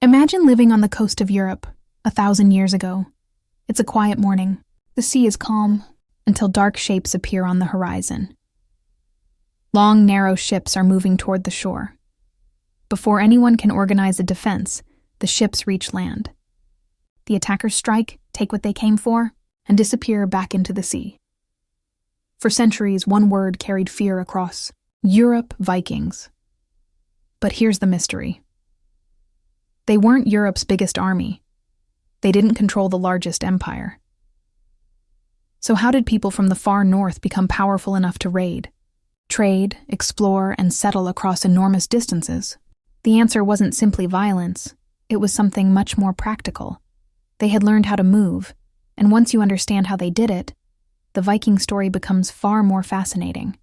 Imagine living on the coast of Europe 1,000 years ago. It's a quiet morning. The sea is calm until dark shapes appear on the horizon. Long, narrow ships are moving toward the shore. Before anyone can organize a defense, the ships reach land. The attackers strike, take what they came for, and disappear back into the sea. For centuries, one word carried fear across Europe: Vikings. But here's the mystery. They weren't Europe's biggest army. They didn't control the largest empire. So how did people from the far north become powerful enough to raid, trade, explore, and settle across enormous distances? The answer wasn't simply violence. It was something much more practical. They had learned how to move, and once you understand how they did it, the Viking story becomes far more fascinating.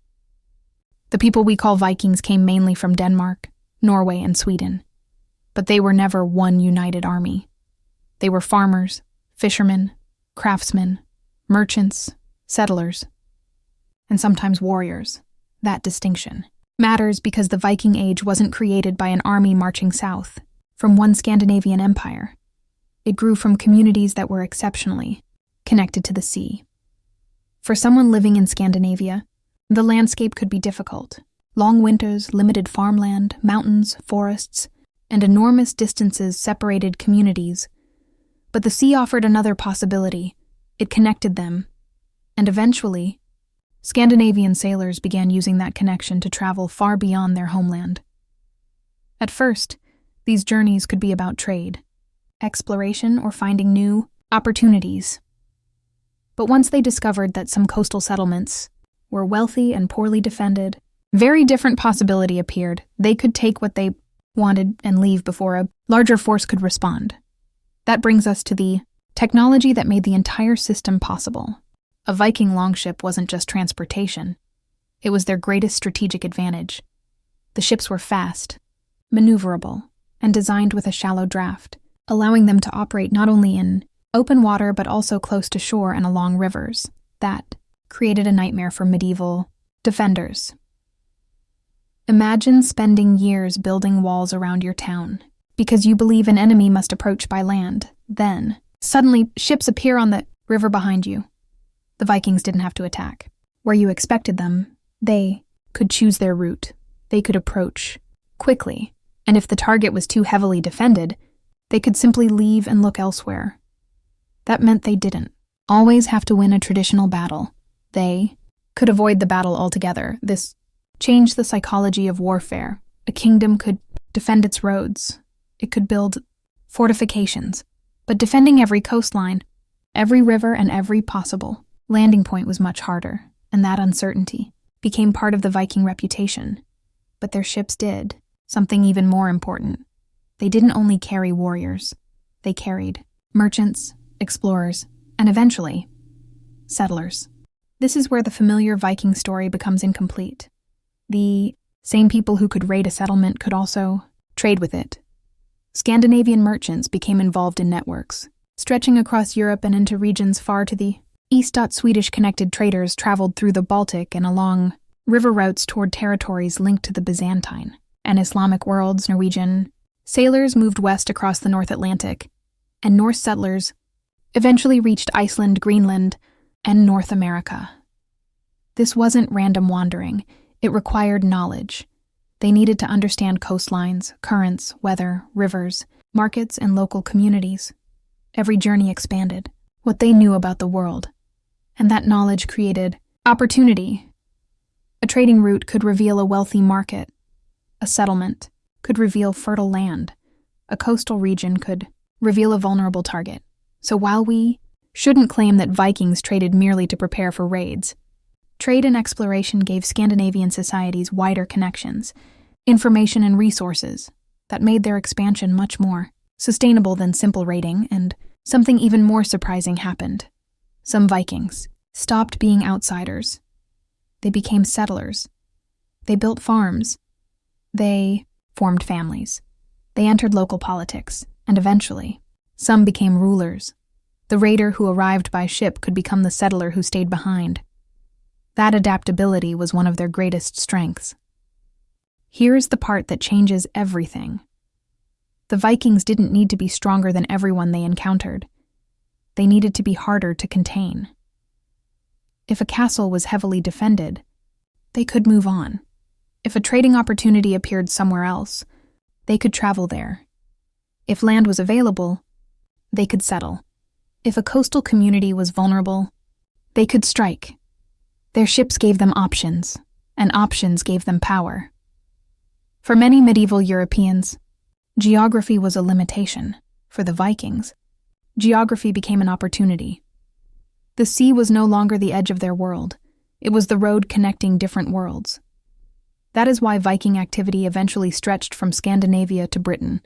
The people we call Vikings came mainly from Denmark, Norway, and Sweden. But they were never one united army. They were farmers, fishermen, craftsmen, merchants, settlers, and sometimes warriors. That distinction matters because the Viking Age wasn't created by an army marching south from one Scandinavian empire. It grew from communities that were exceptionally connected to the sea. For someone living in Scandinavia, the landscape could be difficult. Long winters, limited farmland, mountains, forests, and enormous distances separated communities. But the sea offered another possibility. It connected them, and eventually, Scandinavian sailors began using that connection to travel far beyond their homeland. At first, these journeys could be about trade, exploration, or finding new opportunities. But once they discovered that some coastal settlements were wealthy and poorly defended, very different possibility appeared. They could take what they wanted and leave before a larger force could respond. That brings us to the technology that made the entire system possible. A Viking longship wasn't just transportation. It was their greatest strategic advantage. The ships were fast, maneuverable, and designed with a shallow draft, allowing them to operate not only in open water but also close to shore and along rivers. That created a nightmare for medieval defenders. Imagine spending years building walls around your town because you believe an enemy must approach by land. Then, suddenly, ships appear on the river behind you. The Vikings didn't have to attack. Where you expected them, they could choose their route. They could approach quickly, and if the target was too heavily defended, they could simply leave and look elsewhere. That meant they didn't always have to win a traditional battle. They could avoid the battle altogether. This changed the psychology of warfare. A kingdom could defend its roads. It could build fortifications. But defending every coastline, every river, and every possible landing point was much harder, and that uncertainty became part of the Viking reputation. But their ships did something even more important. They didn't only carry warriors. They carried merchants, explorers, and eventually, settlers. This is where the familiar Viking story becomes incomplete. The same people who could raid a settlement could also trade with it. Scandinavian merchants became involved in networks, stretching across Europe and into regions far to the east. Swedish-connected traders traveled through the Baltic and along river routes toward territories linked to the Byzantine and Islamic worlds. Norwegian sailors moved west across the North Atlantic, and Norse settlers eventually reached Iceland, Greenland, and North America. This wasn't random wandering. It required knowledge. They needed to understand coastlines, currents, weather, rivers, markets, and local communities. Every journey expanded what they knew about the world, and that knowledge created opportunity. A trading route could reveal a wealthy market. A settlement could reveal fertile land. A coastal region could reveal a vulnerable target. So while we shouldn't claim that Vikings traded merely to prepare for raids, trade and exploration gave Scandinavian societies wider connections, information, and resources that made their expansion much more sustainable than simple raiding. And something even more surprising happened. Some Vikings stopped being outsiders. They became settlers. They built farms. They formed families. They entered local politics, and eventually, some became rulers. The raider who arrived by ship could become the settler who stayed behind. That adaptability was one of their greatest strengths. Here's the part that changes everything. The Vikings didn't need to be stronger than everyone they encountered. They needed to be harder to contain. If a castle was heavily defended, they could move on. If a trading opportunity appeared somewhere else, they could travel there. If land was available, they could settle. If a coastal community was vulnerable, they could strike. Their ships gave them options, and options gave them power. For many medieval Europeans, geography was a limitation. For the Vikings, geography became an opportunity. The sea was no longer the edge of their world. It was the road connecting different worlds. That is why Viking activity eventually stretched from Scandinavia to Britain,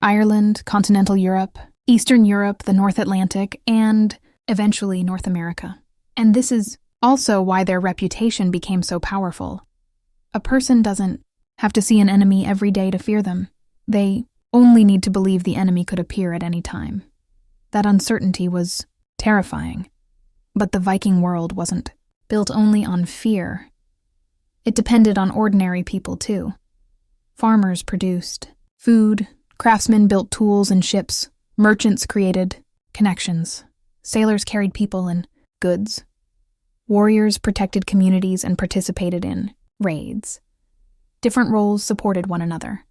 Ireland, continental Europe, Eastern Europe, the North Atlantic, and eventually North America. And this is also why their reputation became so powerful. A person doesn't have to see an enemy every day to fear them. They only need to believe the enemy could appear at any time. That uncertainty was terrifying. But the Viking world wasn't built only on fear. It depended on ordinary people, too. Farmers produced food, craftsmen built tools and ships, merchants created connections, sailors carried people and goods, warriors protected communities and participated in raids. Different roles supported one another.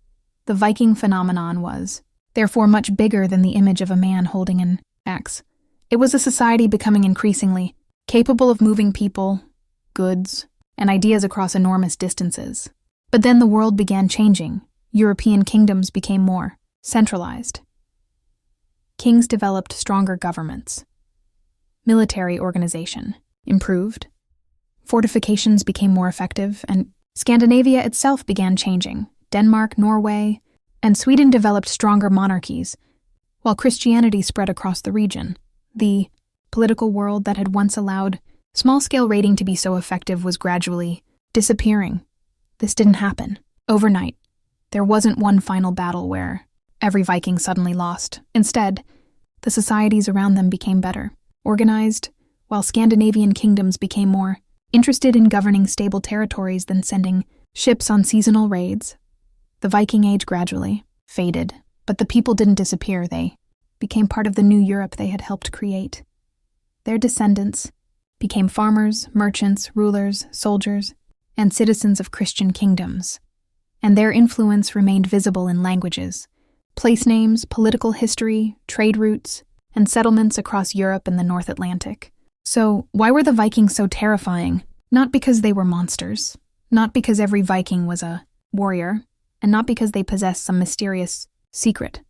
The Viking phenomenon was, therefore, much bigger than the image of a man holding an axe. It was a society becoming increasingly capable of moving people, goods, and ideas across enormous distances. But then the world began changing. European kingdoms became more centralized. Kings developed stronger governments. Military organization improved. Fortifications became more effective, and Scandinavia itself began changing. Denmark, Norway, and Sweden developed stronger monarchies, while Christianity spread across the region. The political world that had once allowed small-scale raiding to be so effective was gradually disappearing. This didn't happen overnight. There wasn't one final battle where every Viking suddenly lost. Instead, the societies around them became better, organized, while Scandinavian kingdoms became more interested in governing stable territories than sending ships on seasonal raids. The Viking Age gradually faded, but the people didn't disappear. They became part of the new Europe they had helped create. Their descendants became farmers, merchants, rulers, soldiers, and citizens of Christian kingdoms, and their influence remained visible in languages, place names, political history, trade routes, and settlements across Europe and the North Atlantic. So, why were the Vikings so terrifying? Not because they were monsters, not because every Viking was a warrior, and not because they possessed some mysterious secret.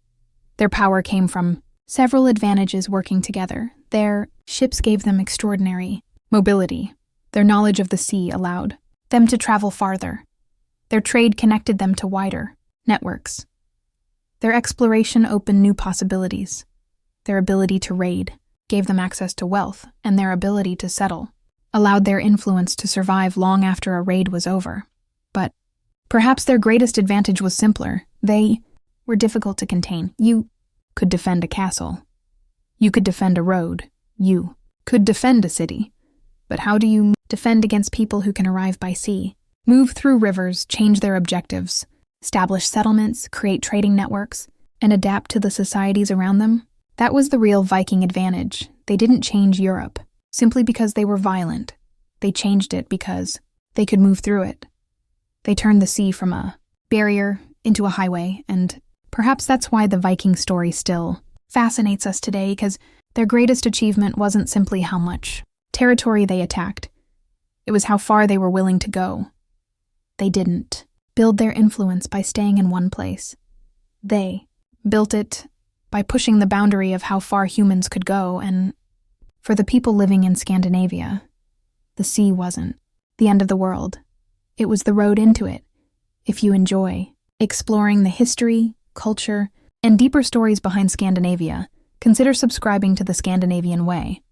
Their power came from several advantages working together. Their ships gave them extraordinary mobility. Their knowledge of the sea allowed them to travel farther. Their trade connected them to wider networks. Their exploration opened new possibilities. Their ability to raid gave them access to wealth, and their ability to settle allowed their influence to survive long after a raid was over. But perhaps their greatest advantage was simpler. They were difficult to contain. You could defend a castle. You could defend a road. You could defend a city. But how do you defend against people who can arrive by sea, move through rivers, change their objectives, establish settlements, create trading networks, and adapt to the societies around them? That was the real Viking advantage. They didn't change Europe simply because they were violent. They changed it because they could move through it. They turned the sea from a barrier into a highway, and perhaps that's why the Viking story still fascinates us today, because their greatest achievement wasn't simply how much territory they attacked. It was how far they were willing to go. They didn't build their influence by staying in one place. They built it by pushing the boundary of how far humans could go, and for the people living in Scandinavia, the sea wasn't the end of the world. It was the road into it. If you enjoy exploring the history, culture, and deeper stories behind Scandinavia, consider subscribing to The Scandinavian Way.